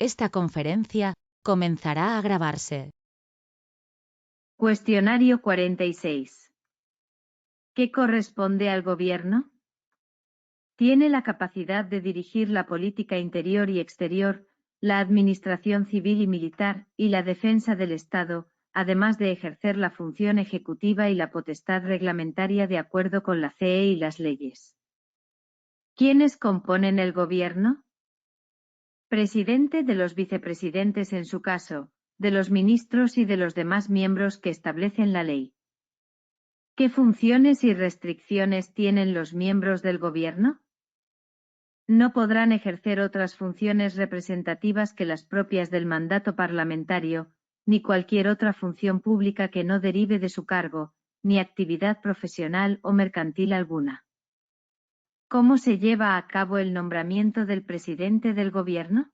Esta conferencia comenzará a grabarse. Cuestionario 46. ¿Qué corresponde al gobierno? Tiene la capacidad de dirigir la política interior y exterior, la administración civil y militar, y la defensa del Estado, además de ejercer la función ejecutiva y la potestad reglamentaria de acuerdo con la CE y las leyes. ¿Quiénes componen el gobierno? Presidente, de los vicepresidentes en su caso, de los ministros y de los demás miembros que establecen la ley. ¿Qué funciones y restricciones tienen los miembros del gobierno? No podrán ejercer otras funciones representativas que las propias del mandato parlamentario, ni cualquier otra función pública que no derive de su cargo, ni actividad profesional o mercantil alguna. ¿Cómo se lleva a cabo el nombramiento del presidente del gobierno?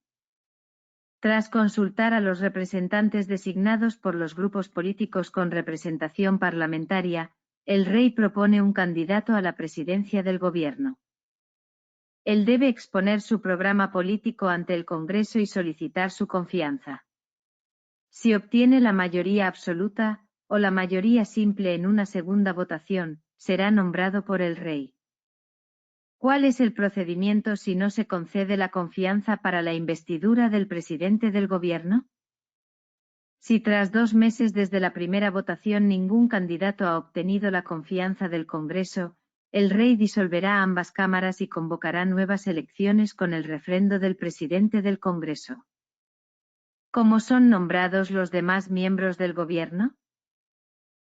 Tras consultar a los representantes designados por los grupos políticos con representación parlamentaria, el rey propone un candidato a la presidencia del gobierno. Él debe exponer su programa político ante el Congreso y solicitar su confianza. Si obtiene la mayoría absoluta, o la mayoría simple en una segunda votación, será nombrado por el rey. ¿Cuál es el procedimiento si no se concede la confianza para la investidura del presidente del gobierno? Si tras 2 meses desde la primera votación ningún candidato ha obtenido la confianza del Congreso, el rey disolverá ambas cámaras y convocará nuevas elecciones con el refrendo del presidente del Congreso. ¿Cómo son nombrados los demás miembros del gobierno?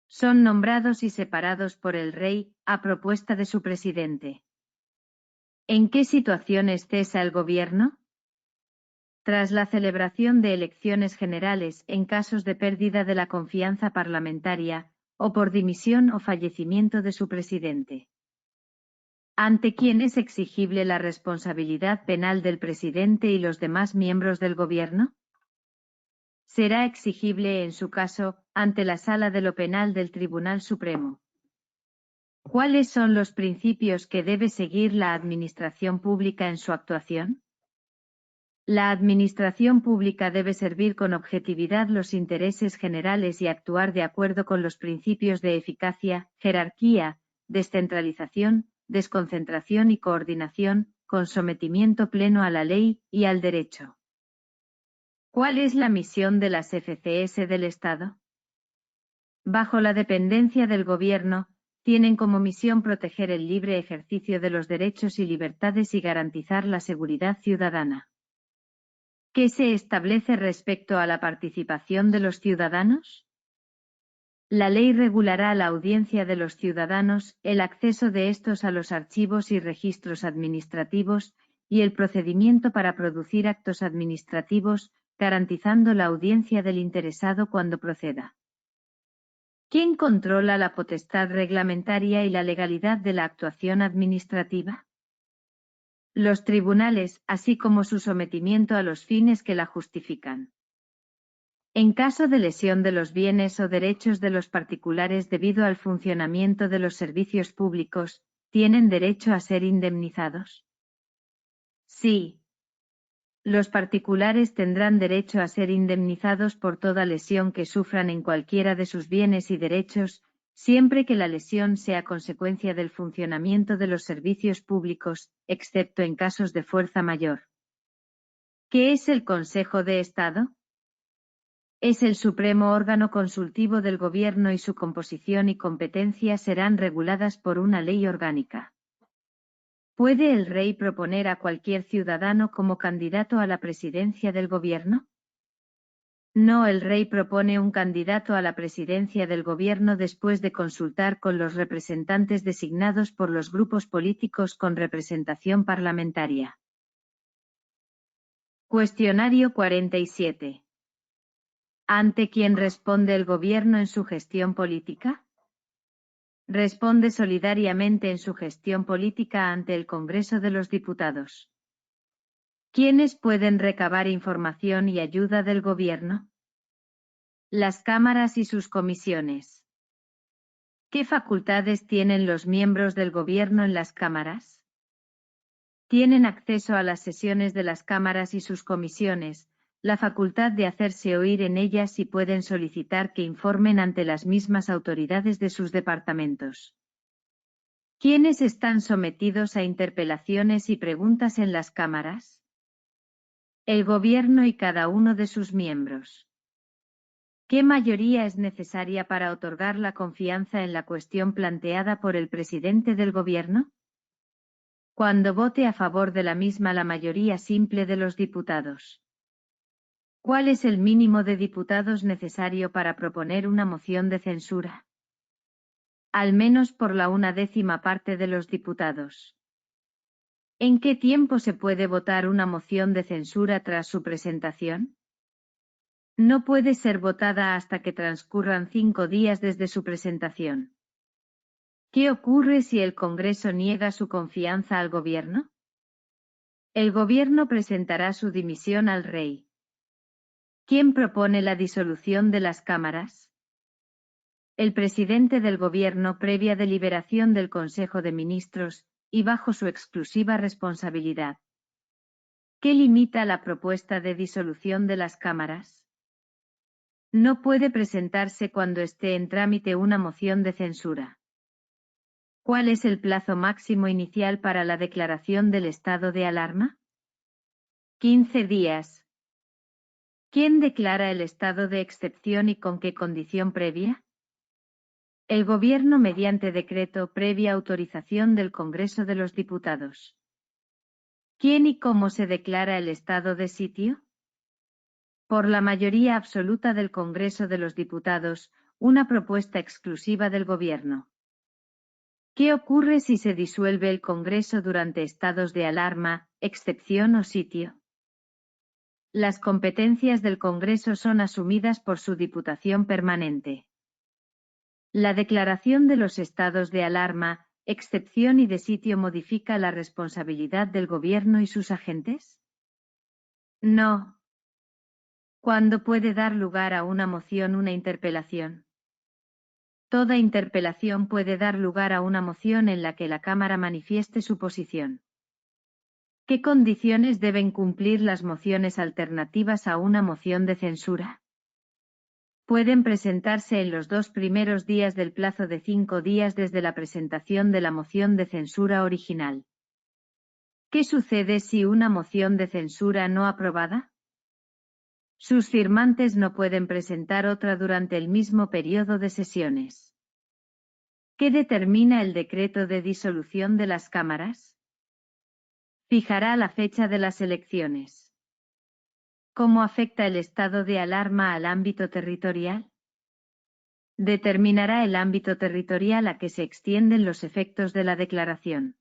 Son nombrados y separados por el rey, a propuesta de su presidente. ¿En qué situaciones cesa el gobierno? Tras la celebración de elecciones generales en casos de pérdida de la confianza parlamentaria, o por dimisión o fallecimiento de su presidente. ¿Ante quién es exigible la responsabilidad penal del presidente y los demás miembros del gobierno? Será exigible en su caso, ante la Sala de lo Penal del Tribunal Supremo. ¿Cuáles son los principios que debe seguir la administración pública en su actuación? La administración pública debe servir con objetividad los intereses generales y actuar de acuerdo con los principios de eficacia, jerarquía, descentralización, desconcentración y coordinación, con sometimiento pleno a la ley y al derecho. ¿Cuál es la misión de las FCS del Estado? Bajo la dependencia del Gobierno, tienen como misión proteger el libre ejercicio de los derechos y libertades y garantizar la seguridad ciudadana. ¿Qué se establece respecto a la participación de los ciudadanos? La ley regulará la audiencia de los ciudadanos, el acceso de estos a los archivos y registros administrativos, y el procedimiento para producir actos administrativos, garantizando la audiencia del interesado cuando proceda. ¿Quién controla la potestad reglamentaria y la legalidad de la actuación administrativa? Los tribunales, así como su sometimiento a los fines que la justifican. En caso de lesión de los bienes o derechos de los particulares debido al funcionamiento de los servicios públicos, ¿tienen derecho a ser indemnizados? Sí. Los particulares tendrán derecho a ser indemnizados por toda lesión que sufran en cualquiera de sus bienes y derechos, siempre que la lesión sea consecuencia del funcionamiento de los servicios públicos, excepto en casos de fuerza mayor. ¿Qué es el Consejo de Estado? Es el supremo órgano consultivo del Gobierno y su composición y competencia serán reguladas por una ley orgánica. ¿Puede el rey proponer a cualquier ciudadano como candidato a la presidencia del Gobierno? No, el rey propone un candidato a la presidencia del Gobierno después de consultar con los representantes designados por los grupos políticos con representación parlamentaria. Cuestionario 47. ¿Ante quién responde el gobierno en su gestión política? Responde solidariamente en su gestión política ante el Congreso de los Diputados. ¿Quiénes pueden recabar información y ayuda del gobierno? Las cámaras y sus comisiones. ¿Qué facultades tienen los miembros del gobierno en las cámaras? Tienen acceso a las sesiones de las cámaras y sus comisiones, la facultad de hacerse oír en ellas y pueden solicitar que informen ante las mismas autoridades de sus departamentos. ¿Quiénes están sometidos a interpelaciones y preguntas en las cámaras? El gobierno y cada uno de sus miembros. ¿Qué mayoría es necesaria para otorgar la confianza en la cuestión planteada por el presidente del gobierno? Cuando vote a favor de la misma la mayoría simple de los diputados. ¿Cuál es el mínimo de diputados necesario para proponer una moción de censura? Al menos por la 1/10 parte de los diputados. ¿En qué tiempo se puede votar una moción de censura tras su presentación? No puede ser votada hasta que transcurran 5 días desde su presentación. ¿Qué ocurre si el Congreso niega su confianza al gobierno? El gobierno presentará su dimisión al rey. ¿Quién propone la disolución de las cámaras? El presidente del gobierno previa deliberación del Consejo de Ministros, y bajo su exclusiva responsabilidad. ¿Qué limita la propuesta de disolución de las cámaras? No puede presentarse cuando esté en trámite una moción de censura. ¿Cuál es el plazo máximo inicial para la declaración del estado de alarma? 15 días. ¿Quién declara el estado de excepción y con qué condición previa? El gobierno mediante decreto previa autorización del Congreso de los Diputados. ¿Quién y cómo se declara el estado de sitio? Por la mayoría absoluta del Congreso de los Diputados, una propuesta exclusiva del gobierno. ¿Qué ocurre si se disuelve el Congreso durante estados de alarma, excepción o sitio? Las competencias del Congreso son asumidas por su Diputación Permanente. La declaración de los estados de alarma, excepción y de sitio modifica la responsabilidad del gobierno y sus agentes? No. ¿Cuándo puede dar lugar a una moción una interpelación? Toda interpelación puede dar lugar a una moción en la que la Cámara manifieste su posición. ¿Qué condiciones deben cumplir las mociones alternativas a una moción de censura? Pueden presentarse en los 2 primeros días del plazo de 5 días desde la presentación de la moción de censura original. ¿Qué sucede si una moción de censura no aprobada? Sus firmantes no pueden presentar otra durante el mismo periodo de sesiones. ¿Qué determina el decreto de disolución de las cámaras? Fijará la fecha de las elecciones. ¿Cómo afecta el estado de alarma al ámbito territorial? Determinará el ámbito territorial a que se extienden los efectos de la declaración.